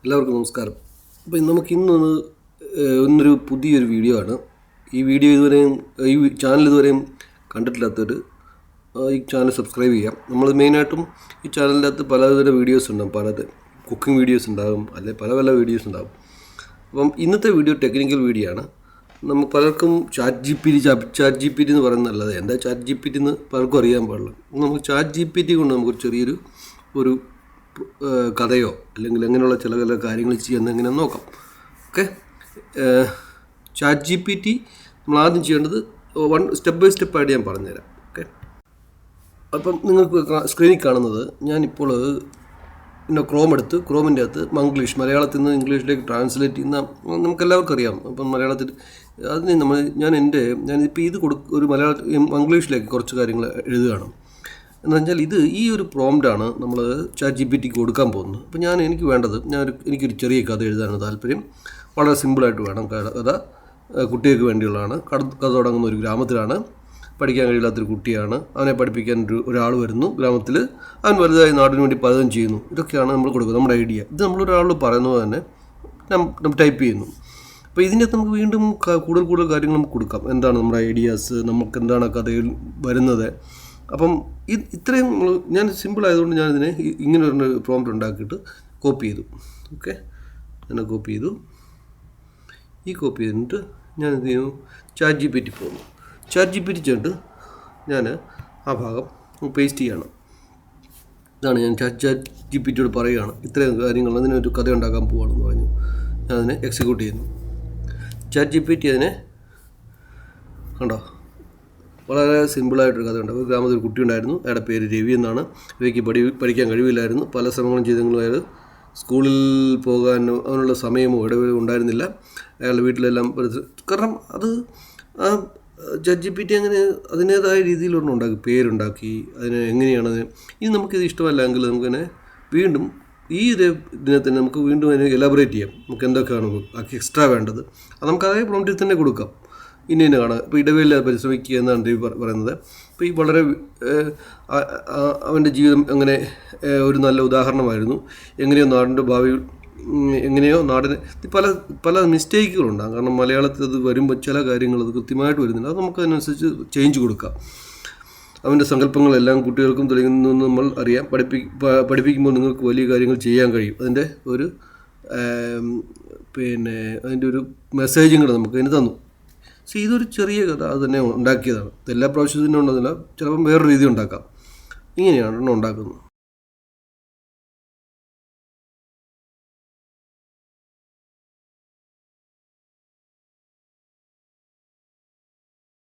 എല്ലാവർക്കും നമസ്കാരം. അപ്പോൾ നമുക്കിന്നൊന്ന് ഇന്നൊരു പുതിയൊരു വീഡിയോ ആണ്. ഈ വീഡിയോ ഇതുവരെയും ഈ ചാനൽ ഇതുവരെയും കണ്ടിട്ടില്ലാത്തവർ ഈ ചാനൽ സബ്സ്ക്രൈബ് ചെയ്യാം. നമ്മൾ മെയിനായിട്ടും ഈ ചാനലിൻ്റെ അകത്ത് പലതരം വീഡിയോസ് ഉണ്ടാകും. കുക്കിംഗ് വീഡിയോസ് ഉണ്ടാകും, അല്ലെങ്കിൽ പല വീഡിയോസ് ഉണ്ടാകും. അപ്പം ഇന്നത്തെ വീഡിയോ ടെക്നിക്കൽ വീഡിയോ ആണ്. നമുക്ക് പലർക്കും ചാറ്റ് ജി പി ടി എന്ന് പറയുന്നത് നല്ലത്. എന്താ ചാറ്റ് ജി പി ടി എന്ന് പലർക്കും അറിയാൻ പാടില്ല. നമുക്ക് ചാറ്റ് ജി പി ടി കൊണ്ട് നമുക്കൊരു ചെറിയൊരു കഥയോ അല്ലെങ്കിൽ അങ്ങനെയുള്ള ചില കാര്യങ്ങൾ ചെയ്യുന്നത് എങ്ങനെയാണെന്ന് നോക്കാം. Okay, chat G P T നമ്മൾ ആദ്യം ചെയ്യേണ്ടത് സ്റ്റെപ്പ് ബൈ സ്റ്റെപ്പായിട്ട് ഞാൻ പറഞ്ഞുതരാം. ഓക്കെ, അപ്പം നിങ്ങൾക്ക് സ്ക്രീനിൽ കാണുന്നത് ഞാനിപ്പോൾ ക്രോം എടുത്ത് ക്രോമിൻ്റെ അകത്ത് മംഗ്ലീഷ് മലയാളത്തിൽ നിന്ന് ഇംഗ്ലീഷിലേക്ക് ട്രാൻസ്ലേറ്റ് ചെയ്യുന്ന നമുക്കെല്ലാവർക്കും അറിയാം. അപ്പം മലയാളത്തിൽ അതിന് ഞാനിപ്പോൾ ഇത് ഒരു മംഗ്ലീഷിലേക്ക് കുറച്ച് കാര്യങ്ങൾ എഴുതുകയാണ്. എന്ന് പറഞ്ഞാൽ ഈ ഒരു പ്രോംപ്റ്റാണ് നമ്മൾ ചാറ്റ് ജി പി ടിക്ക് കൊടുക്കാൻ പോകുന്നത്. അപ്പോൾ എനിക്ക് വേണ്ടത് എനിക്കൊരു ചെറിയ കഥ എഴുതാനാണ് താല്പര്യം. വളരെ സിമ്പിളായിട്ട് വേണം. കഥ കുട്ടികൾക്ക് വേണ്ടിയുള്ളതാണ്. കഥ തുടങ്ങുന്ന ഒരു ഗ്രാമത്തിലാണ്. പഠിക്കാൻ കഴിയില്ലാത്തൊരു കുട്ടിയാണ്. അവനെ പഠിപ്പിക്കാൻ ഒരാൾ വരുന്നു ഗ്രാമത്തിൽ. അവൻ വലുതായി നാടിന് വേണ്ടി പലതും ചെയ്യുന്നു. ഇതൊക്കെയാണ് നമ്മൾ കൊടുക്കുന്നത്, നമ്മുടെ ഐഡിയ. ഇത് നമ്മളൊരാളോട് പറയുന്നത് തന്നെ നമ്മൾ ടൈപ്പ് ചെയ്യുന്നു. അപ്പോൾ ഇതിൻ്റെ അകത്ത് നമുക്ക് വീണ്ടും കൂടുതൽ കാര്യങ്ങൾ നമുക്ക് കൊടുക്കാം. എന്താണ് നമ്മുടെ ഐഡിയാസ്, നമുക്ക് എന്താണ് കഥയിൽ വരുന്നത്. അപ്പം ഇത്രയും ഞാൻ സിമ്പിളായതുകൊണ്ട് ഞാനിതിനെ ഇങ്ങനെ ഒരു പ്രോംപ്റ്റ് ഉണ്ടാക്കിയിട്ട് കോപ്പി ചെയ്തു. ഓക്കെ, ഞാൻ കോപ്പി ചെയ്തു. ഈ കോപ്പി ചെയ്തിട്ട് ഞാനിത് ചാറ്റ് ജി പി ടി പോകുന്നു. ചാറ്റ് ജി പി ടി ചെയ്തിട്ട് ഞാൻ ആ ഭാഗം പേസ്റ്റ് ചെയ്യണം. ഇതാണ് ഞാൻ ചാറ്റ് ജി പി ടിയോട് പറയുകയാണ്, ഇത്രയും കാര്യങ്ങൾ അതിനൊരു കഥ ഉണ്ടാക്കാൻ പോവുകയാണെന്ന് പറഞ്ഞു. ഞാനതിനെ എക്സിക്യൂട്ട് ചെയ്യുന്നു. ചാറ്റ് ജി പി ടി അതിനെ കണ്ടോ, വളരെ സിമ്പിളായിട്ടൊരു കഥയുണ്ട്. ഒരു ഗ്രാമത്തിൽ ഒരു കുട്ടി ഉണ്ടായിരുന്നു. അയാളുടെ പേര് രവി എന്നാണ്. രവിക്ക് പഠിക്കാൻ കഴിവില്ലായിരുന്നു. പല ശ്രമങ്ങളും ചെയ്തെങ്കിലും അയാൾ സ്കൂളിൽ പോകാൻ അതിനുള്ള സമയമോ ഇടവേള ഉണ്ടായിരുന്നില്ല. അയാളുടെ വീട്ടിലെല്ലാം കാരണം അത് ആ ചാറ്റ് ജി പി ടി അങ്ങനെ അതിൻ്റേതായ രീതിയിലൊന്നും ഉണ്ടാക്കി, പേരുണ്ടാക്കി അതിന് എങ്ങനെയാണ് ഇനി നമുക്കിത് ഇഷ്ടമല്ലെങ്കിൽ നമുക്കതിനെ വീണ്ടും ഇതിനെ തന്നെ നമുക്ക് വീണ്ടും അതിനെ എലാബറേറ്റ് ചെയ്യാം. നമുക്ക് എന്തൊക്കെയാണ് എക്സ്ട്രാ വേണ്ടത് അത് നമുക്ക് അതേ പ്രോംപ്റ്റിൽ തന്നെ കൊടുക്കാം. ഇന്ന കാണാം. ഇപ്പോൾ ഇടവേള പരിശ്രമിക്കുക എന്നാണ് രവി പറയുന്നത്. ഇപ്പോൾ ഈ വളരെ അവൻ്റെ ജീവിതം അങ്ങനെ ഒരു നല്ല ഉദാഹരണമായിരുന്നു. എങ്ങനെയോ നാടിൻ്റെ ഭാവി നാടിന് പല മിസ്റ്റേക്കുകളുണ്ടാകും. കാരണം മലയാളത്തിൽ അത് വരുമ്പോൾ ചില കാര്യങ്ങൾ അത് കൃത്യമായിട്ട് വരുന്നില്ല. അത് നമുക്ക് അതിനനുസരിച്ച് ചേഞ്ച് കൊടുക്കാം. അവൻ്റെ സങ്കല്പങ്ങളെല്ലാം കുട്ടികൾക്കും തെളിയുന്നു നമ്മൾ അറിയാം. പഠിപ്പിക്കുമ്പോൾ നിങ്ങൾക്ക് വലിയ കാര്യങ്ങൾ ചെയ്യാൻ കഴിയും. അതിൻ്റെ അതിൻ്റെ ഒരു മെസ്സേജും കൂടെ നമുക്ക് അതിന് തന്നു. പക്ഷേ ഇതൊരു ചെറിയ കഥ അത് തന്നെ ഉണ്ടാക്കിയതാണ്. എല്ലാ പ്രാവശ്യത്തിനും ഉണ്ടതില്ല. ചിലപ്പം വേറൊരു രീതി ഉണ്ടാക്കാം. ഇങ്ങനെയാണ് ഉണ്ടാക്കുന്നത്.